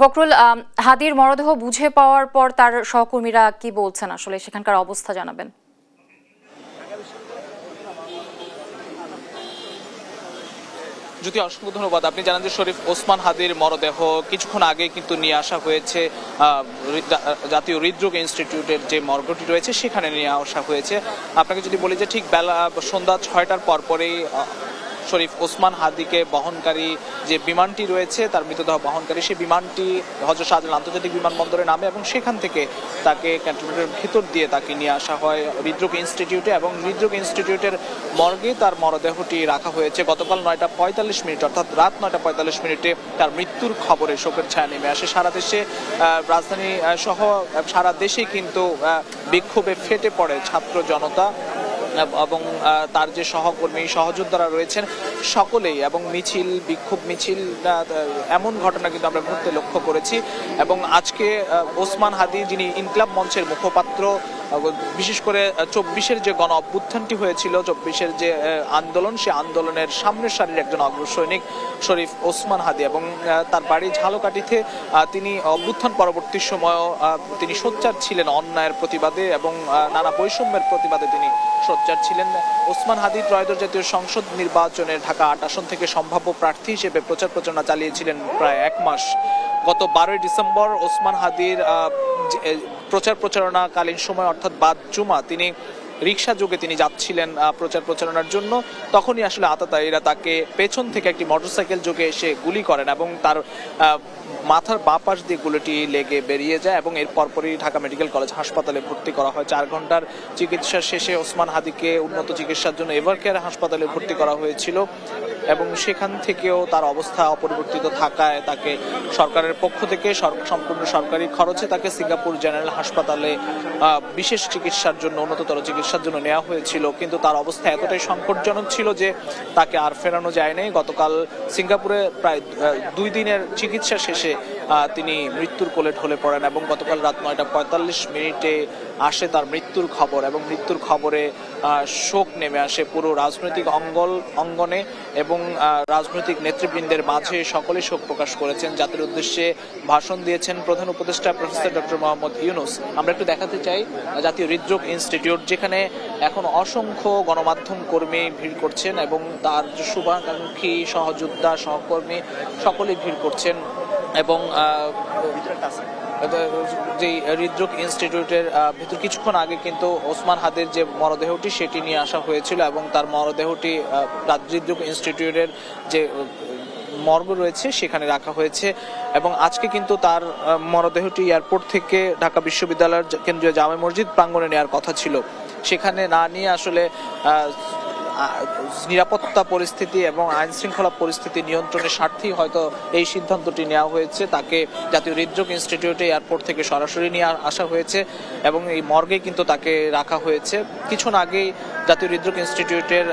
ফখরুল, হাদির মরদেহ বুঝে পাওয়ার পর তার সহকর্মীরা কি বলছেন, আসলে সেখানকার অবস্থা জানাবেন। যদি অসংখ্য ধন্যবাদ। আপনি জানেন যে শরীফ ওসমান হাদির মরদেহ কিছুক্ষণ আগে কিন্তু নিয়ে আসা হয়েছে জাতীয় হৃদরোগ ইনস্টিটিউটের যে মর্গটি রয়েছে সেখানে নিয়ে আসা হয়েছে। আপনাকে যদি বলি যে ঠিক বেলা সন্ধ্যা 6টার পরপরেই শরীফ ওসমান হাদিকে বহনকারী যে বিমানটি রয়েছে, তার মৃতদেহ বহনকারী সেই বিমানটি হযরত শাহজালাল আন্তর্জাতিক বিমানবন্দরে নামে এবং সেখান থেকে তাকে ক্যান্টনমেন্টের ভিতর দিয়ে তাকে নিয়ে আসা হয় হৃদরোগ ইনস্টিটিউটে এবং হৃদরোগ ইনস্টিটিউটের মর্গে তার মরদেহটি রাখা হয়েছে। গতকাল 9:45 অর্থাৎ রাত 9:45 তার মৃত্যুর খবরে শোকের ছায়া নেমে আসে সারা দেশে। রাজধানী সহ সারা দেশেই কিন্তু বিক্ষোভে ফেটে পড়ে ছাত্র জনতা এবং তার যে সহকর্মী সহযোদ্ধারা রয়েছেন সকলেই, এবং মিছিল বিক্ষোভ মিছিল এমন ঘটনা কিন্তু আমরা ঘটতে লক্ষ্য করেছি। এবং আজকে ওসমান হাদি, যিনি ইনকিলাব মঞ্চের মুখপাত্র, বিশেষ করে 24-এর যে গণ অভ্যুত্থানটি হয়েছিল, 24-এর যে আন্দোলন, সে আন্দোলনের সামনের সারির একজন অগ্রসৈনিক শরীফ ওসমান হাদি, এবং তার বাড়ি ঝালকাঠিতে তিনি অভ্যুত্থান পরবর্তী সময়ও তিনি সোচ্চার ছিলেন অন্যায়ের প্রতিবাদে এবং নানা বৈষম্যের প্রতিবাদে তিনি সোচ্চার ছিলেন। ওসমান হাদি ত্রয়োদশ জাতীয় সংসদ নির্বাচনের ঢাকা 8 আসন থেকে সম্ভাব্য প্রার্থী হিসেবে প্রচার প্রচারণা চালিয়েছিলেন প্রায় 1 মাস। গত 12ই ডিসেম্বর ওসমান হাদির প্রচার প্রচারণাকালীন সময় অর্থাৎ বাদ জুমা তিনি রিক্সা যোগে তিনি যাচ্ছিলেন প্রচার প্রচারণার জন্য, তখনই আসলে আততায়ীরা তাকে পেছন থেকে একটি মোটরসাইকেল যোগে এসে গুলি করেন এবং তার মাথার বাঁ পাশ দিয়ে গুলিটি লেগে বেরিয়ে যায় এবং এর পরপরই ঢাকা মেডিকেল কলেজ হাসপাতালে ভর্তি করা হয়। 4 ঘন্টার চিকিৎসা শেষে ওসমান হাদিকে উন্নত চিকিৎসার জন্য এভারকেয়ার হাসপাতালে ভর্তি করা হয়েছিল এবং সেখান থেকেও তার অবস্থা অপরিবর্তিত থাকায় তাকে সরকারের পক্ষ থেকে সম্পূর্ণ সরকারি খরচে তাকে সিঙ্গাপুর জেনারেল হাসপাতালে বিশেষ চিকিৎসার জন্য, উন্নততর চিকিৎসার জন্য নেওয়া হয়েছিল। কিন্তু তার অবস্থা এতটাই সংকটজনক ছিল যে তাকে আর ফেরানো যায় নাই। গতকাল সিঙ্গাপুরে প্রায় 2 দিনের চিকিৎসা শেষে তিনি মৃত্যুর কোলে ঢলে পড়েন এবং গতকাল রাত 9:45 আসে তার মৃত্যুর খবর এবং মৃত্যুর খবরে শোক নেমে আসে পুরো রাজনৈতিক অঙ্গনে এবং রাজনৈতিক নেতৃবৃন্দের মাঝে। সকলে শোক প্রকাশ করেছেন। জাতির উদ্দেশ্যে ভাষণ দিয়েছেন প্রধান উপদেষ্টা প্রফেসর ডক্টর মোহাম্মদ ইউনূস। আমরা একটু দেখাতে চাই জাতীয় হৃদরোগ ইনস্টিটিউট, যেখানে এখন অসংখ্য গণমাধ্যম কর্মী ভিড় করছেন এবং তার শুভাকাঙ্ক্ষী সহযোদ্ধা সহকর্মী সকলেই ভিড় করছেন এবং যে হৃদরোগ ইনস্টিটিউটের ভিতর কিছুক্ষণ আগে কিন্তু ওসমান হাদির যে মরদেহটি সেটি নিয়ে আসা হয়েছিল এবং তার মরদেহটি হৃদরোগ ইনস্টিটিউটের যে মর্গ রয়েছে সেখানে রাখা হয়েছে এবং আজকে কিন্তু তার মরদেহটি এয়ারপোর্ট থেকে ঢাকা বিশ্ববিদ্যালয়ের কেন্দ্রীয় জামে মসজিদ প্রাঙ্গণে নেওয়ার কথা ছিল। সেখানে না নিয়ে আসলে নিরাপত্তা পরিস্থিতি এবং আইন শৃঙ্খলা পরিস্থিতি নিয়ন্ত্রণের স্বার্থেই হয়তো এই সিদ্ধান্তটি নেওয়া হয়েছে। তাকে জাতীয় হৃদরোগ ইনস্টিটিউটে এয়ারপোর্ট থেকে সরাসরি নিয়ে আসা হয়েছে এবং এই মর্গে কিন্তু তাকে রাখা হয়েছে। কিছুক্ষণ আগেই জাতীয় হৃদরোগ ইনস্টিটিউটের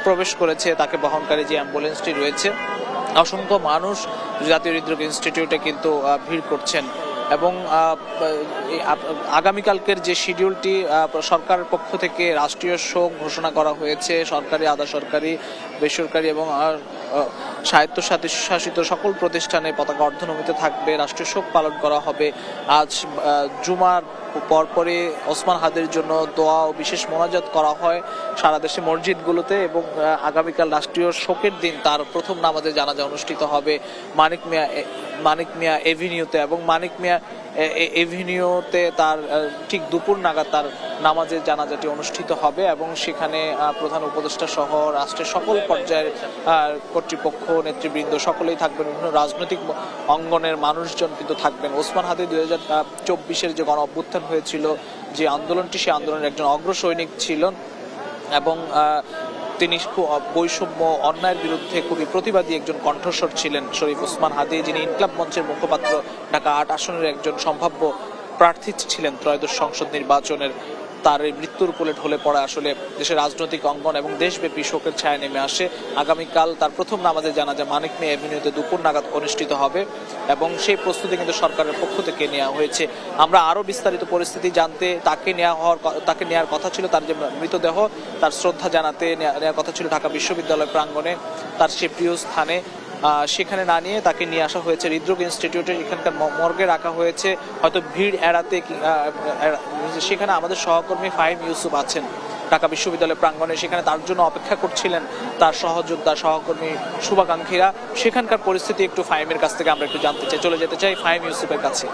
প্রবেশ করেছে তাকে বহনকারী যে অ্যাম্বুলেন্সটি রয়েছে। অসংখ্য মানুষ জাতীয় হৃদরোগ ইনস্টিটিউটে কিন্তু ভিড় করছেন এবং আগামীকালকের যে শিডিউলটি সরকারের পক্ষ থেকে রাষ্ট্রীয় শোক ঘোষণা করা হয়েছে। সরকারি, আধা সরকারি, বেসরকারি এবং স্বায়ত্তশাসিত সকল প্রতিষ্ঠানে পতাকা অর্ধনমিত থাকবে, রাষ্ট্রীয় শোক পালন করা হবে। আজ জুমার পরপরই ওসমান হাদির জন্য দোয়া ও বিশেষ মোনাজাত করা হয় সারা দেশে মসজিদগুলোতে এবং আগামীকাল রাষ্ট্রীয় শোকের দিন তার প্রথম নামাজে জানাজা অনুষ্ঠিত হবে মানিক মিয়া এভিনিউতে এবং মানিক মিয়া এভিনিউতে তার ঠিক দুপুর নাগাদ তার নামাজের জানাজাটি অনুষ্ঠিত হবে এবং সেখানে প্রধান উপদেষ্টা সহ রাষ্ট্রের সকল পর্যায়ের কর্তৃপক্ষ নেতৃবৃন্দ সকলেই থাকবেন। বিভিন্ন রাজনৈতিক অঙ্গনের মানুষজন কিন্তু থাকবেন। ওসমান হাদি 2024-এর যে গণ অভ্যুত্থান হয়েছিল, যে আন্দোলনটি, সেই আন্দোলনের একজন অগ্রসৈনিক ছিলেন এবং তিনি বৈষম্য অন্যায়ের বিরুদ্ধে খুবই প্রতিবাদী একজন কণ্ঠস্বর ছিলেন শরীফ ওসমান হাদি, যিনি ইনকিলাব মঞ্চের মুখপাত্র, ঢাকা 8 আসনের একজন সম্ভাব্য প্রার্থী ছিলেন ত্রয়োদশ সংসদ নির্বাচনের। তার এই মৃত্যুর কোলে ঢলে পড়া আসলে দেশের রাজনৈতিক অঙ্গন এবং দেশব্যাপী শোকের ছায়া নেমে আসে। আগামীকাল তার প্রথম নামাজে জানাজা মানিক মিয়া এভিনিউতে দুপুর নাগাদ অনুষ্ঠিত হবে এবং সেই প্রস্তুতি কিন্তু সরকারের পক্ষ থেকে নেওয়া হয়েছে। আমরা আরও বিস্তারিত পরিস্থিতি জানতে তাকে নেওয়ার কথা ছিল, তার যে মৃতদেহ তার শ্রদ্ধা জানাতে নেওয়ার কথা ছিল ঢাকা বিশ্ববিদ্যালয় প্রাঙ্গণে, তার সে প্রিয় স্থানে। সেখানে না নিয়ে তাকে নিয়ে আসা হয়েছে হৃদরোগ ইনস্টিটিউটের এখানকার মর্গে রাখা হয়েছে, হয়তো ভিড় এড়াতে সেখানে আমাদের সহকর্মী ফাহিম ইউসুফ আছেন ঢাকা বিশ্ববিদ্যালয় প্রাঙ্গণে, সেখানে তার জন্য অপেক্ষা করছিলেন তার সহযোদ্ধা সহকর্মী শুভাকাঙ্ক্ষীরা। সেখানকার পরিস্থিতি একটু ফাহিমের কাছ থেকে আমরা একটু জানতে চাই, চলে যেতে চাই ফাহিম ইউসুফের কাছে।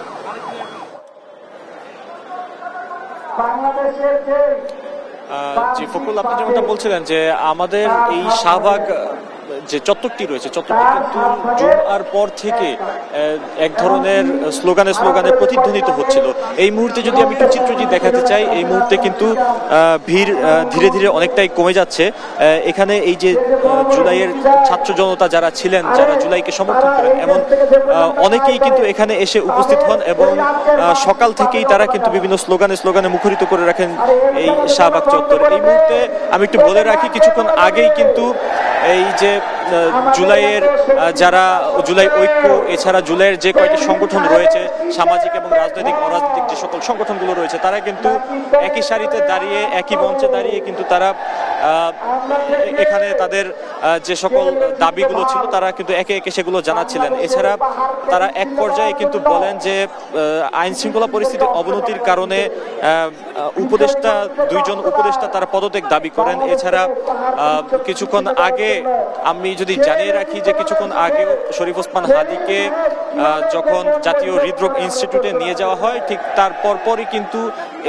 জি ফখরুল, আপনি যেমনটা বলছিলেন যে আমাদের এই শাহবাগ যে চত্বরটি রয়েছে, চত্বরটি কিন্তু জুমার পর থেকে এক ধরনের স্লোগানে প্রতিধ্বনিত হচ্ছিল। এই মুহূর্তে যদি আমি একটু চিত্রটি দেখাতে চাই, এই মুহূর্তে কিন্তু ভিড় ধীরে ধীরে অনেকটাই কমে যাচ্ছে। এখানে এই যে জুলাইয়ের ছাত্র জনতা যারা ছিলেন, যারা জুলাইকে সমর্থন করেন, এমন অনেকেই কিন্তু এখানে এসে উপস্থিত হন এবং সকাল থেকেই তারা কিন্তু বিভিন্ন স্লোগানে মুখরিত করে রাখেন এই শাহবাগ চত্বর। এই মুহূর্তে আমি একটু বলে রাখি, কিছুক্ষণ আগেই কিন্তু এই যে জুলাইয়ের যারা জুলাই ঐক্য, এছাড়া জুলাইয়ের যে কয়েকটি সংগঠন রয়েছে, সামাজিক এবং রাজনৈতিক অরাজনৈতিক যে সকল সংগঠনগুলো রয়েছে, তারা কিন্তু একই সারিতে দাঁড়িয়ে, একই মঞ্চে দাঁড়িয়ে কিন্তু তারা এখানে তাদের যে সকল দাবিগুলো ছিল তারা কিন্তু একে একে সেগুলো জানাচ্ছিলেন। এছাড়া তারা এক পর্যায়ে কিন্তু বলেন যে আইন শৃঙ্খলা পরিস্থিতির অবনতির কারণে দুইজন উপদেষ্টা তারা পদত্যাগ দাবি করেন। এছাড়া কিছুক্ষণ আগে আমি যদি জানিয়ে রাখি যে কিছুক্ষণ আগে শরীফ ওসমান হাদিকে যখন জাতীয় হৃদরোগ ইনস্টিটিউটে নিয়ে যাওয়া হয়, ঠিক তার পরপরই কিন্তু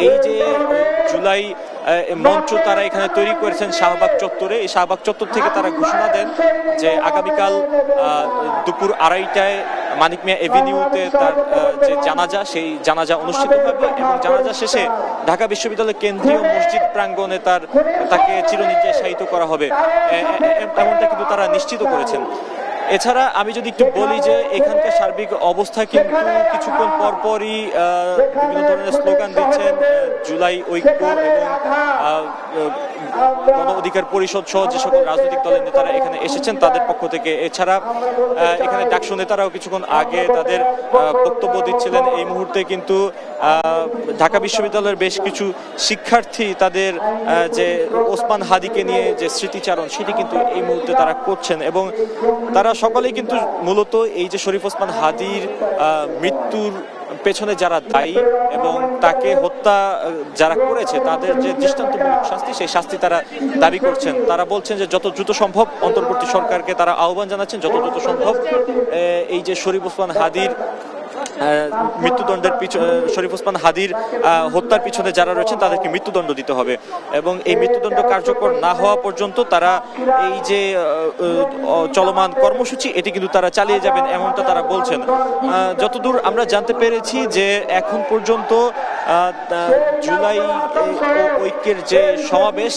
এই যে জুলাই মঞ্চ তারা এখানে তৈরি করেছেন শাহবাগ চত্বরে, এই শাহবাগ চত্বর থেকে তারা ঘোষণা দেন যে আগামীকাল দুপুর 2:30টায় মানিক মিয়া এভিনিউতে তার যে জানাজা, সেই জানাজা অনুষ্ঠিত হবে এবং জানাজা শেষে ঢাকা বিশ্ববিদ্যালয়ের কেন্দ্রীয় মসজিদ প্রাঙ্গণে তাকে চিরনির্যাস শায়িত করা হবে, এমনটা কিন্তু তারা নিশ্চিত করেছেন। এছাড়া আমি যদি একটু বলি যে এখানকার সার্বিক অবস্থা কিন্তু কিছুক্ষণ পরপরই বিভিন্ন ধরনের স্লোগান দিচ্ছেন জুলাই ঐক্য এবং গণ অধিকার পরিষদ সহ যে সকল রাজনৈতিক দলের নেতারা এখানে এসেছেন তাদের পক্ষ থেকে। এছাড়া এখানে ডাকসু নেতারাও কিছুক্ষণ আগে তাদের বক্তব্য দিচ্ছিলেন। এই মুহূর্তে কিন্তু ঢাকা বিশ্ববিদ্যালয়ের বেশ কিছু শিক্ষার্থী তাদের যে ওসমান হাদিকে নিয়ে যে স্মৃতিচারণ, সেটি কিন্তু এই মুহূর্তে তারা করছেন এবং তারা সকলেই কিন্তু মূলত এই যে শরীফ ওসমান হাদির মৃত্যুর পেছনে যারা দায়ী এবং তাকে হত্যা যারা করেছে তাদের যে দৃষ্টান্তমূলক শাস্তি, সেই শাস্তি তারা দাবি করছেন। তারা বলছেন যে যত দ্রুত সম্ভব অন্তর্বর্তী সরকারকে তারা আহ্বান জানাচ্ছেন যত দ্রুত সম্ভব এই যে শরীফ ওসমান হাদির মৃত্যুদণ্ডের শরীফ ওসমান হাদির হত্যার পিছনে যারা রয়েছেন তাদেরকে মৃত্যুদণ্ড দিতে হবে এবং এই মৃত্যুদণ্ড কার্যকর না হওয়া পর্যন্ত তারা এই যে চলমান কর্মসূচি এটি কিন্তু তারা চালিয়ে যাবেন, এমনটা তারা বলছেন। যতদূর আমরা জানতে পেরেছি যে এখন পর্যন্ত জুলাই ঐক্যের যে সমাবেশ,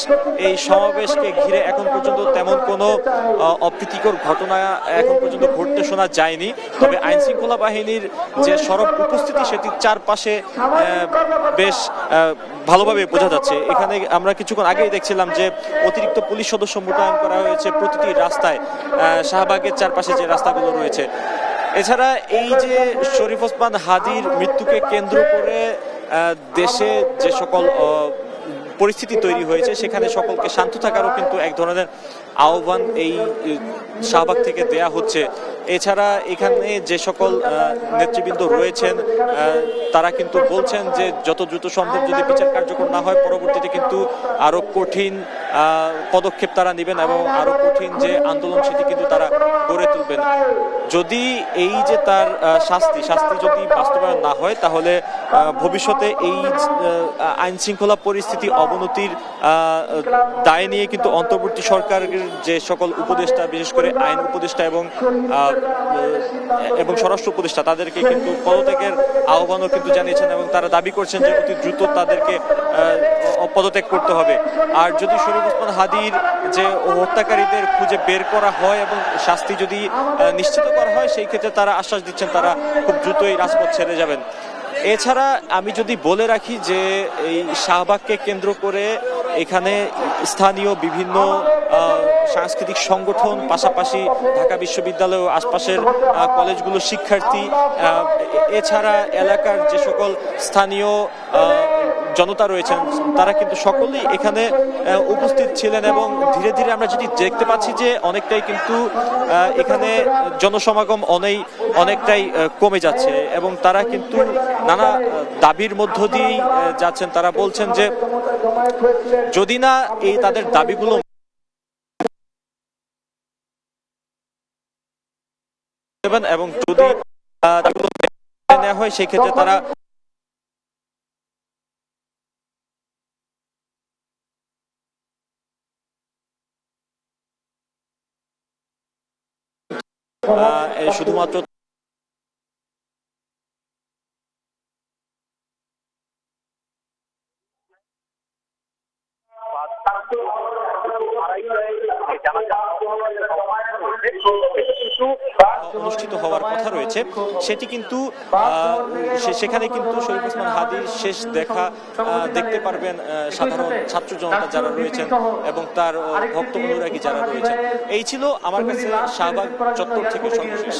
এই সমাবেশকে ঘিরে এখন পর্যন্ত তেমন কোনো অপ্রীতিকর ঘটনা এখন পর্যন্ত ঘটতে শোনা যায়নি। তবে আইন শৃঙ্খলা বাহিনীর যে সরব উপস্থিতি সেটির চারপাশে বেশ ভালোভাবে বোঝা যাচ্ছে। এখানে আমরা কিছুক্ষণ আগেই দেখছিলাম যে অতিরিক্ত পুলিশ সদস্য মোতায়েন করা হয়েছে প্রতিটি রাস্তায়, শাহবাগের চারপাশে যে রাস্তাগুলো রয়েছে। এছাড়া এই যে শরীফ ওসমান হাদির মৃত্যুকে কেন্দ্র করে দেশে যে সকল পরিস্থিতি তৈরি হয়েছে, সেখানে সকলকে শান্ত থাকারও কিন্তু এক ধরনের আহ্বান এই শাহবাগ থেকে দেয়া হচ্ছে। এছাড়া এখানে যে সকল নেতৃবৃন্দ রয়েছেন তারা কিন্তু বলছেন যে যত দ্রুত সম্ভব যদি বিচার কার্যকর না হয় পরবর্তীতে কিন্তু আরো কঠিন পদক্ষেপ তারা নেবেন এবং আরো কঠিন যে আন্দোলন সেটি কিন্তু তারা গড়ে তুলবেন। যদি এই যে তার শাস্তি যদি বাস্তবায়ন না হয় তাহলে ভবিষ্যতে এই আইন শৃঙ্খলা পরিস্থিতি অবনতির দায় নিয়ে কিন্তু অন্তর্বর্তী সরকারের যে সকল উপদেষ্টা, বিশেষ করে আইন উপদেষ্টা এবং স্বরাষ্ট্র উপদেষ্টা, তাদেরকে কিন্তু পদত্যাগের আহ্বানও কিন্তু জানিয়েছেন এবং তারা দাবি করছেন যে অতি দ্রুত তাদেরকে পদত্যাগ করতে হবে। আর যদি শরীফ ওসমান হাদির যে হত্যাকারীদের খুঁজে বের করা হয় এবং শাস্তি যদি নিশ্চিত করা হয়, সেই ক্ষেত্রে তারা আশ্বাস দিচ্ছেন তারা খুব দ্রুতই রাজপথ ছেড়ে যাবেন। এছাড়া আমি যদি বলে রাখি যে এই শাহবাগকে কেন্দ্র করে এখানে স্থানীয় বিভিন্ন সাংস্কৃতিক সংগঠন, পাশাপাশি ঢাকা বিশ্ববিদ্যালয় ও আশপাশের কলেজগুলোর শিক্ষার্থী, এছাড়া এলাকার যে সকল স্থানীয় জনতা রয়েছেন তারা কিন্তু সকলেই এখানে উপস্থিত ছিলেন এবং ধীরে ধীরে আমরা যেটি দেখতে পাচ্ছি যে অনেকটাই কিন্তু এখানে জনসমাগম অনেকটাই কমে যাচ্ছে এবং তারা কিন্তু নানা দাবির মধ্য দিয়েই যাচ্ছেন। তারা বলছেন যে যদি না এই তাদের দাবিগুলো দেবেন এবং যদি দাবিগুলো নেওয়া হয় সেই ক্ষেত্রে তারা শুধুমাত্র অনুষ্ঠিত হওয়ার কথা রয়েছে সেটি কিন্তু সেখানে কিন্তু শরীফ ওসমান হাদির শেষ দেখতে পারবেন সাধারণ ছাত্র জনতা যারা রয়েছেন এবং তার ভক্ত অনুরাগী যারা রয়েছেন। এই ছিল আমার কাছে শাহবাগ চত্বর থেকে সর্বশেষ।